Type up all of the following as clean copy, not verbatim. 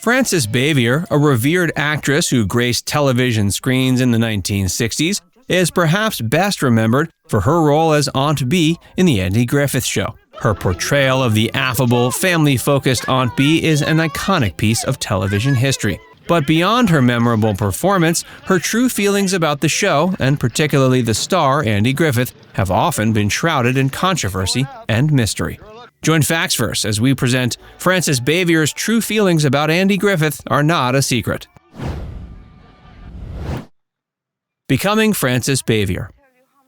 Frances Bavier, a revered actress who graced television screens in the 1960s, is perhaps best remembered for her role as Aunt Bee in The Andy Griffith Show. Her portrayal of the affable, family-focused Aunt Bee is an iconic piece of television history. But beyond her memorable performance, her true feelings about the show, and particularly the star, Andy Griffith, have often been shrouded in controversy and mystery. Join Factsverse as we present Frances Bavier's true feelings about Andy Griffith are not a secret. Becoming Frances Bavier.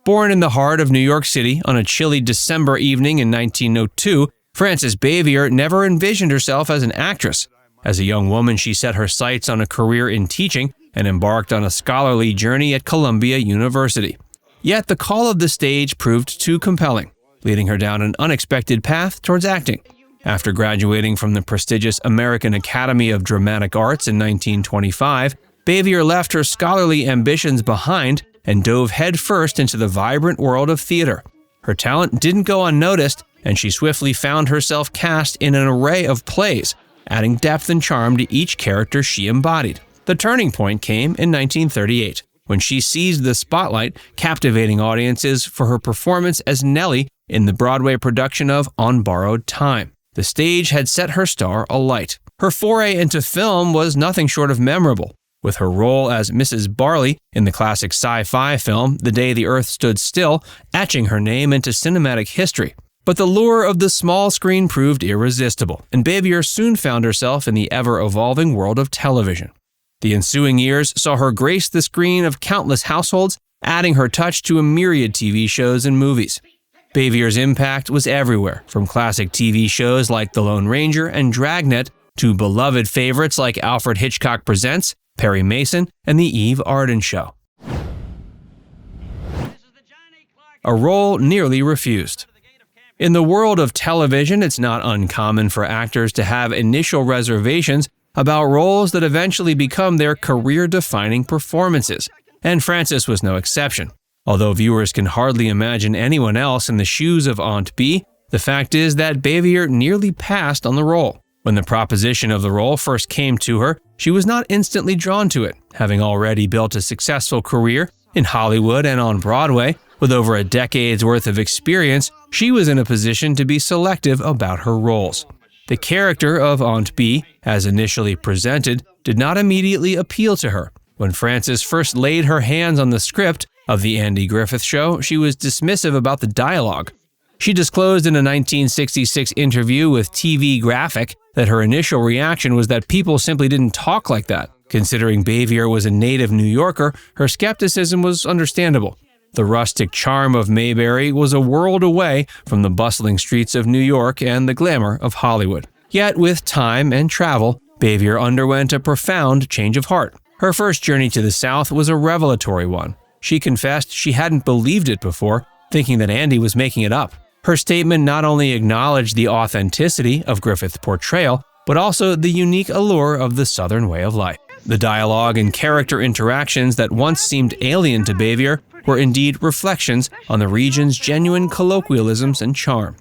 Born in the heart of New York City on a chilly December evening in 1902, Frances Bavier never envisioned herself as an actress. As a young woman, she set her sights on a career in teaching and embarked on a scholarly journey at Columbia University. Yet the call of the stage proved too compelling, leading her down an unexpected path towards acting. After graduating from the prestigious American Academy of Dramatic Arts in 1925, Bavier left her scholarly ambitions behind and dove headfirst into the vibrant world of theater. Her talent didn't go unnoticed, and she swiftly found herself cast in an array of plays, adding depth and charm to each character she embodied. The turning point came in 1938, when she seized the spotlight, captivating audiences for her performance as Nellie in the Broadway production of On Borrowed Time. The stage had set her star alight. Her foray into film was nothing short of memorable, with her role as Mrs. Barley in the classic sci-fi film The Day the Earth Stood Still etching her name into cinematic history. But the lure of the small screen proved irresistible, and Bavier soon found herself in the ever-evolving world of television. The ensuing years saw her grace the screen of countless households, adding her touch to a myriad TV shows and movies. Bavier's impact was everywhere, from classic TV shows like The Lone Ranger and Dragnet to beloved favorites like Alfred Hitchcock Presents, Perry Mason, and The Eve Arden Show. A role nearly refused. In the world of television, it's not uncommon for actors to have initial reservations about roles that eventually become their career-defining performances, and Frances was no exception. Although viewers can hardly imagine anyone else in the shoes of Aunt Bee, the fact is that Bavier nearly passed on the role. When the proposition of the role first came to her, she was not instantly drawn to it, having already built a successful career in Hollywood and on Broadway. With over a decade's worth of experience, she was in a position to be selective about her roles. The character of Aunt Bee, as initially presented, did not immediately appeal to her. When Frances first laid her hands on the script of The Andy Griffith Show, she was dismissive about the dialogue. She disclosed in a 1966 interview with TV Graphic that her initial reaction was that people simply didn't talk like that. Considering Bavier was a native New Yorker, her skepticism was understandable. The rustic charm of Mayberry was a world away from the bustling streets of New York and the glamour of Hollywood. Yet with time and travel, Bavier underwent a profound change of heart. Her first journey to the South was a revelatory one. She confessed she hadn't believed it before, thinking that Andy was making it up. Her statement not only acknowledged the authenticity of Griffith's portrayal, but also the unique allure of the Southern way of life. The dialogue and character interactions that once seemed alien to Bavier were indeed reflections on the region's genuine colloquialisms and charm.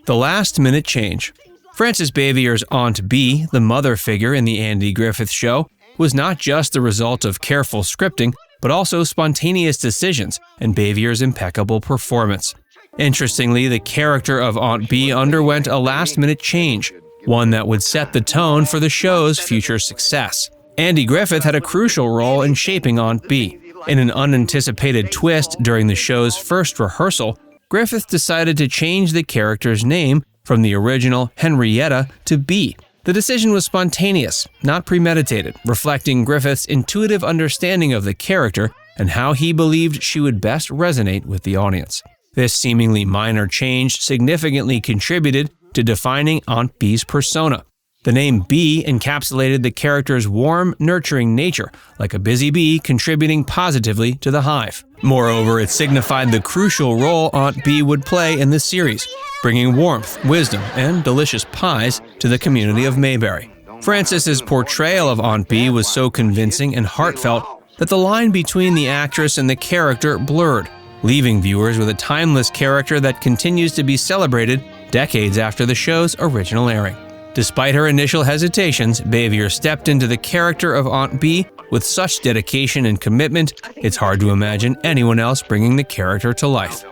The last-minute change. Frances Bavier's Aunt Bee, the mother figure in The Andy Griffith Show, was not just the result of careful scripting, but also spontaneous decisions and Bavier's impeccable performance. Interestingly, the character of Aunt Bee underwent a last-minute change, one that would set the tone for the show's future success. Andy Griffith had a crucial role in shaping Aunt Bee. In an unanticipated twist during the show's first rehearsal, Griffith decided to change the character's name from the original Henrietta to Bee. The decision was spontaneous, not premeditated, reflecting Griffith's intuitive understanding of the character and how he believed she would best resonate with the audience. This seemingly minor change significantly contributed to defining Aunt Bee's persona. The name Bee encapsulated the character's warm, nurturing nature, like a busy bee contributing positively to the hive. Moreover, it signified the crucial role Aunt Bee would play in this series, bringing warmth, wisdom, and delicious pies to the community of Mayberry. Frances's portrayal of Aunt Bee was so convincing and heartfelt that the line between the actress and the character blurred, leaving viewers with a timeless character that continues to be celebrated decades after the show's original airing. Despite her initial hesitations, Bavier stepped into the character of Aunt B with such dedication and commitment, it's hard to imagine anyone else bringing the character to life.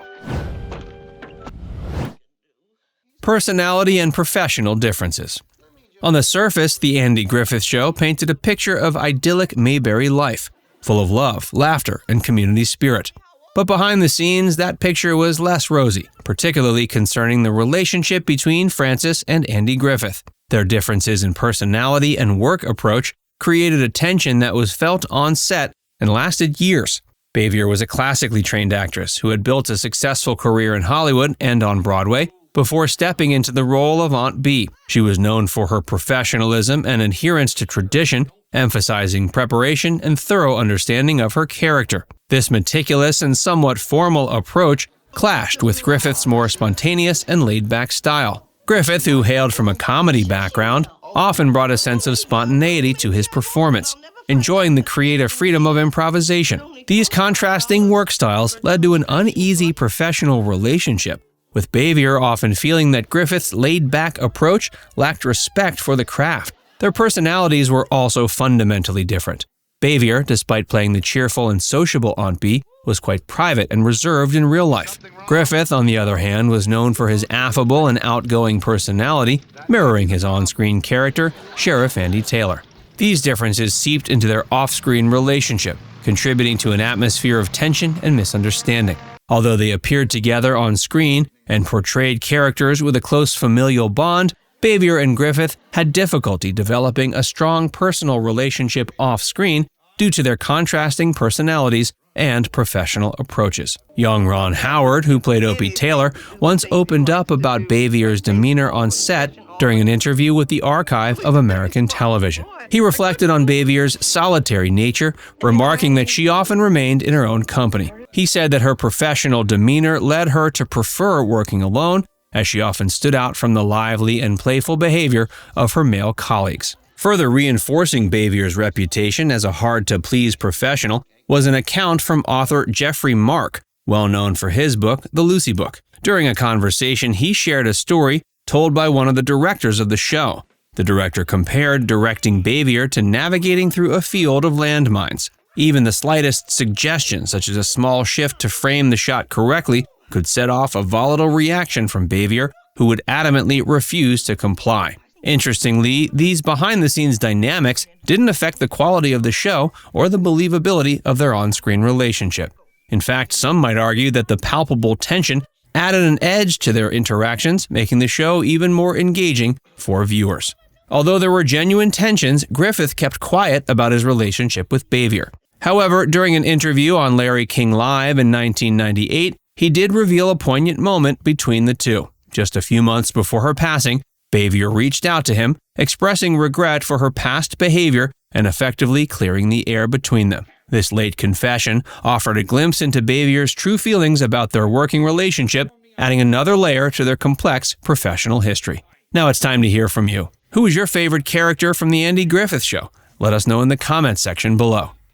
Personality and professional differences. On the surface, The Andy Griffith Show painted a picture of idyllic Mayberry life, full of love, laughter, and community spirit. But behind the scenes, that picture was less rosy, particularly concerning the relationship between Frances and Andy Griffith. Their differences in personality and work approach created a tension that was felt on set and lasted years. Bavier was a classically trained actress who had built a successful career in Hollywood and on Broadway before stepping into the role of Aunt B. She was known for her professionalism and adherence to tradition, emphasizing preparation and thorough understanding of her character. This meticulous and somewhat formal approach clashed with Griffith's more spontaneous and laid-back style. Griffith, who hailed from a comedy background, often brought a sense of spontaneity to his performance, enjoying the creative freedom of improvisation. These contrasting work styles led to an uneasy professional relationship, with Bavier often feeling that Griffith's laid-back approach lacked respect for the craft. Their personalities were also fundamentally different. Bavier, despite playing the cheerful and sociable Aunt B, was quite private and reserved in real life. Griffith, on the other hand, was known for his affable and outgoing personality, mirroring his on-screen character, Sheriff Andy Taylor. These differences seeped into their off-screen relationship, contributing to an atmosphere of tension and misunderstanding. Although they appeared together on screen and portrayed characters with a close familial bond, Bavier and Griffith had difficulty developing a strong personal relationship off-screen due to their contrasting personalities and professional approaches. Young Ron Howard, who played Opie Taylor, once opened up about Bavier's demeanor on set during an interview with the Archive of American Television. He reflected on Bavier's solitary nature, remarking that she often remained in her own company. He said that her professional demeanor led her to prefer working alone, as she often stood out from the lively and playful behavior of her male colleagues. Further reinforcing Bavier's reputation as a hard-to-please professional was an account from author Jeffrey Mark, well known for his book, The Lucy Book. During a conversation, he shared a story told by one of the directors of the show. The director compared directing Bavier to navigating through a field of landmines. Even the slightest suggestion, such as a small shift to frame the shot correctly, could set off a volatile reaction from Bavier, who would adamantly refuse to comply. Interestingly, these behind-the-scenes dynamics didn't affect the quality of the show or the believability of their on-screen relationship. In fact, some might argue that the palpable tension added an edge to their interactions, making the show even more engaging for viewers. Although there were genuine tensions, Griffith kept quiet about his relationship with Bavier. However, during an interview on Larry King Live in 1998, he did reveal a poignant moment between the two. Just a few months before her passing, Bavier reached out to him, expressing regret for her past behavior and effectively clearing the air between them. This late confession offered a glimpse into Bavier's true feelings about their working relationship, adding another layer to their complex professional history. Now it's time to hear from you. Who is your favorite character from The Andy Griffith Show? Let us know in the comments section below.